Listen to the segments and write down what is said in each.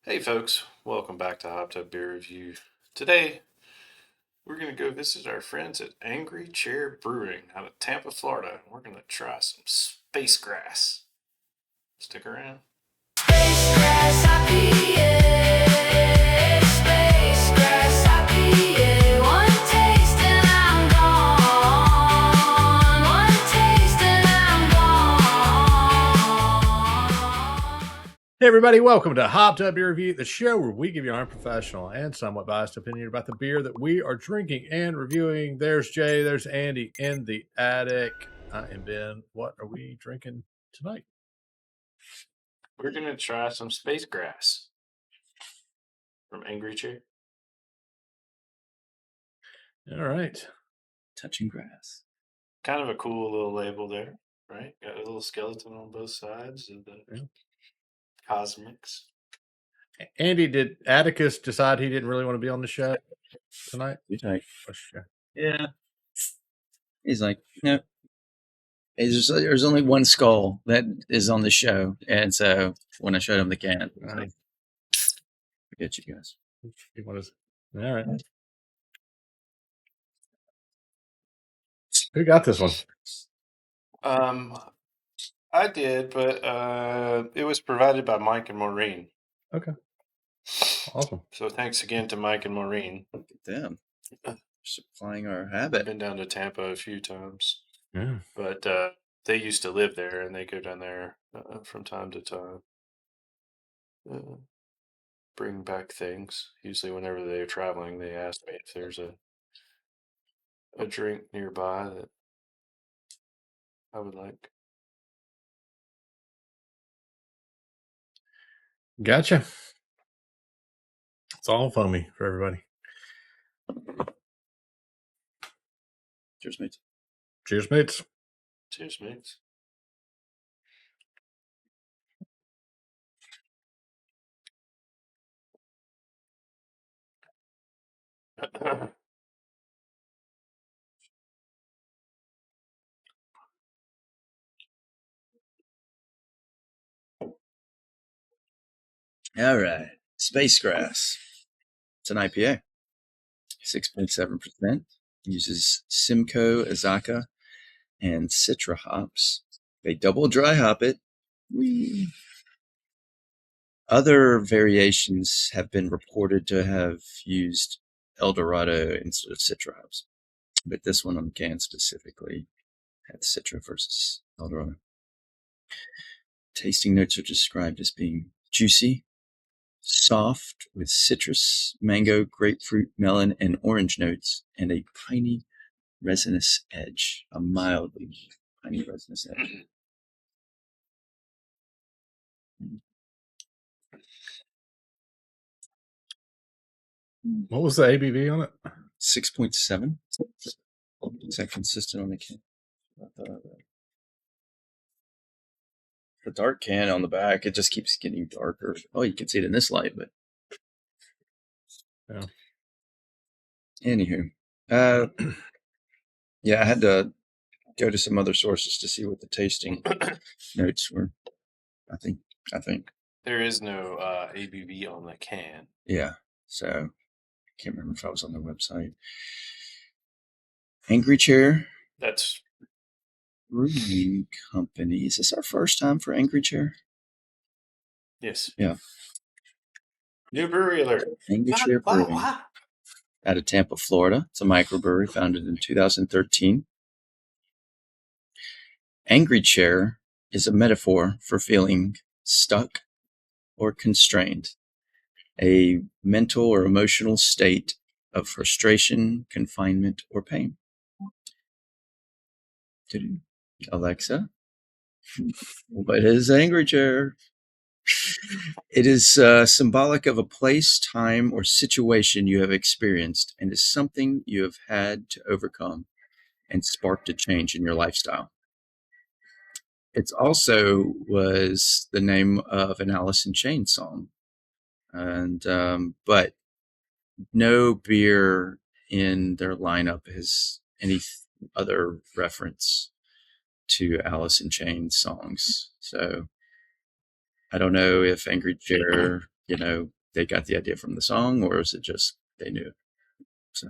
Hey folks, welcome back to Hot Tub Beer Review. Today, we're going to go visit our friends at Angry Chair Brewing out of Tampa, Florida. We're going to try some space grass. Stick around. Space grass IPA, space grass IPA. One taste and I'm gone. One taste and I'm gone. Hey everybody, welcome to Hot Tub Beer Review, the show where we give you an unprofessional and somewhat biased opinion about the beer that we are drinking and reviewing. There's Jay, there's Andy in the attic. I am Ben. What are we drinking tonight? We're going to try some space grass from Angry Chair. All right. Touching grass. Kind of a cool little label there, right? Got a little skeleton on both sides of the cosmics. Andy, did Atticus decide he didn't really want to be on the show tonight? He's like, yeah. He's like, no. There's only one skull that is on the show, and so when I showed him the can, I was like, forget you guys. All right. Who got this one? I did, but it was provided by Mike and Maureen. Okay. Awesome. So thanks again to Mike and Maureen. Look at them. Supplying our I've habit. been down to Tampa a few times. Yeah. But they used to live there, and they go down there from time to time. Bring back things. Usually whenever they're traveling, they ask me if there's a drink nearby that I would like. Gotcha. It's all foamy for everybody. Cheers, mates. Cheers, mates. Cheers, mates. All right. Space grass. It's an IPA. 6.7%. Uses Simcoe, Azacca, and Citra hops. They double dry hop it. Whee! Other variations have been reported to have used Eldorado instead of Citra hops, but this one on the can specifically had Citra versus Eldorado. Tasting notes are described as being juicy, soft with citrus, mango, grapefruit, melon, and orange notes, and a piney resinous edge, a mildly piney resinous edge. What was the ABV on it? 6.7. Is that consistent on the can? The dark can on the back, it just keeps getting darker. Oh, you can see it in this light, but yeah. Anywho, yeah, I had to go to some other sources to see what the tasting notes were. I think there is no ABV on the can. Yeah, so I can't remember if I was on their website. Angry Chair. That's Brewing Company. Is this our first time for Angry Chair? Yes. Yeah. New brewery alert. Angry Chair Brewing. Out of Tampa, Florida. It's a microbrewery founded in 2013. Angry Chair is a metaphor for feeling stuck or constrained, a mental or emotional state of frustration, confinement, or pain. Alexa, what is Angry Chair? It is symbolic of a place, time, or situation you have experienced and is something you have had to overcome and sparked a change in your lifestyle. It also was the name of an Alice in Chains song, and but no beer in their lineup has any other reference to Alice in Chains songs. So I don't know if Angry Chair, they got the idea from the song, or is it just they knew? So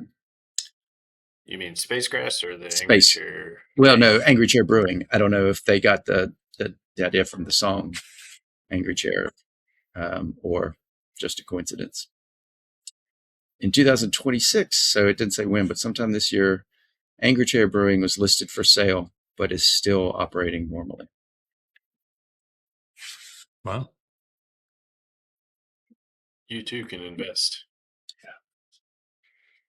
You mean Space Grass or the Angry Space. Chair? Well, no, Angry Chair Brewing. I don't know if they got the idea from the song Angry Chair, or just a coincidence. In 2026, so it didn't say when, but sometime this year, Angry Chair Brewing was listed for sale, but is still operating normally. Wow. You too can invest.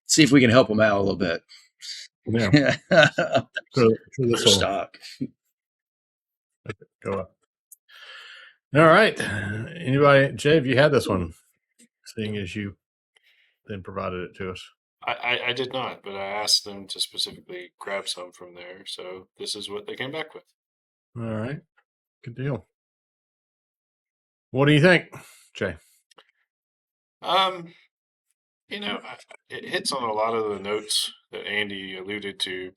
See if we can help them out a little bit. Yeah. So this Their will stock. go up. All right. Anybody, Jay, have you had this one? Seeing as you then provided it to us. I did not, but I asked them to specifically grab some from there. So this is what they came back with. All right. Good deal. What do you think, Jay? It hits on a lot of the notes that Andy alluded to.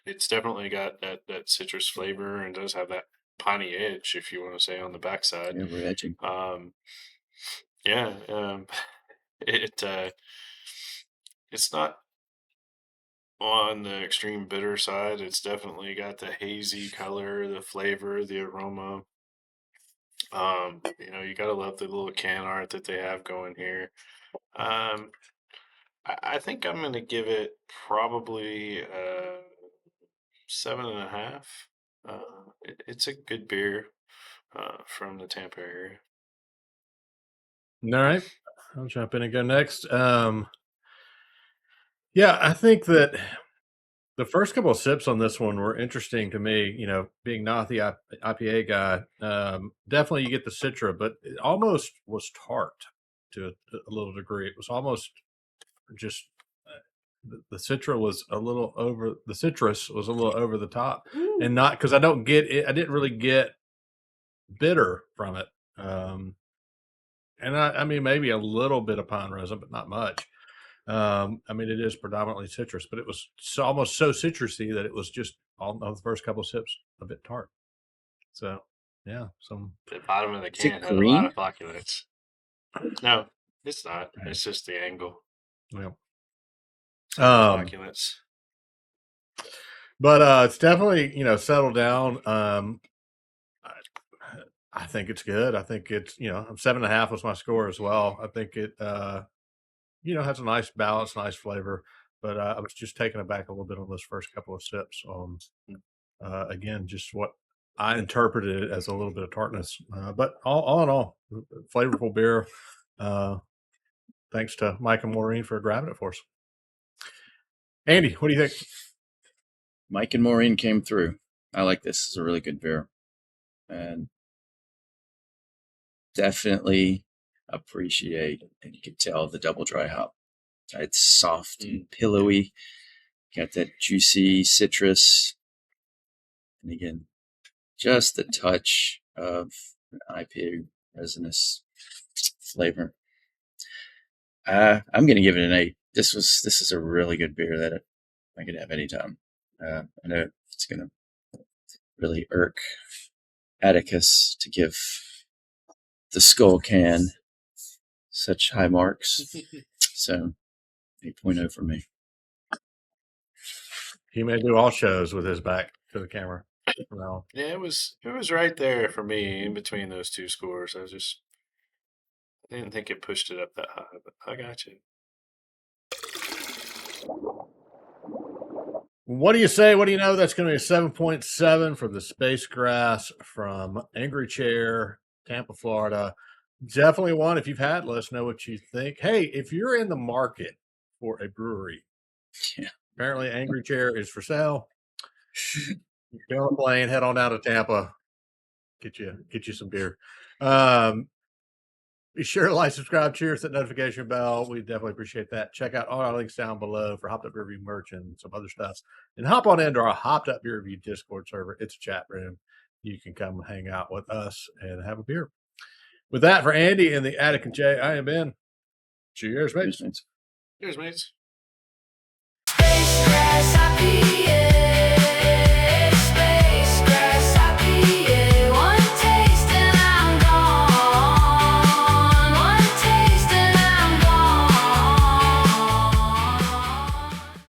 It's definitely got that citrus flavor and does have that piney edge, if you want to say, on the backside. Yeah, we're edging. It's not on the extreme bitter side. It's definitely got the hazy color, the flavor, the aroma. You gotta love the little can art that they have going here. I think I'm gonna give it probably 7.5. It's a good beer from the Tampa area. All right. I'll jump in and go next. Yeah, I think that the first couple of sips on this one were interesting to me, being not the IPA guy. Definitely you get the Citra, but it almost was tart to a little degree. It was almost just the Citra was a little over, the citrus was a little over the top. And not because I don't get it, I didn't really get bitter from it. And I mean, maybe a little bit of pine resin, but not much. It is predominantly citrus, but it was almost so citrusy that it was just on the first couple of sips a bit tart. So, yeah, The bottom of the Is it can had a green? lot of flocculence. No, it's not. It's just the angle. yeah. Flocculence. But it's definitely settled down. I think it's good. I think it's 7.5 was my score as well. I think it has a nice balance, nice flavor. But I was just taken aback a little bit on those first couple of sips. Again, just what I interpreted it as a little bit of tartness. But all in all, flavorful beer. Thanks to Mike and Maureen for grabbing it for us. Andy, what do you think? Mike and Maureen came through. I like this. It's a really good beer. And definitely appreciate, and you can tell the double dry hop. It's soft and pillowy. Got that juicy citrus. And again, just the touch of an IPA resinous flavor. I'm going to give it an 8. This is a really good beer that I could have anytime. I know it's going to really irk Atticus to give the Skull Can such high marks. So 8.0 for me. He may do all shows with his back to the camera. Well, Yeah, it was right there for me in between those two scores. I didn't think it pushed it up that high, but I got you. what do you say? What do you know? That's going to be a 7.7 for the Space Grass from Angry Chair, Tampa, Florida. Definitely one. If you've had, let us know what you think. Hey, if you're in the market for a brewery, apparently Angry Chair is for sale. Get on a plane, head on down to Tampa, get you some beer. Be sure to like, subscribe, cheers, that notification bell. We definitely appreciate that. Check out all our links down below for Hopped Up Beer Review merch and some other stuff. And hop on into our Hopped Up Beer Review Discord server. It's a chat room. You can come hang out with us and have a beer. With that, for Andy and the Attic and Jay, I am Ben. Cheers, mates. Cheers, mates. Space Grass IPA.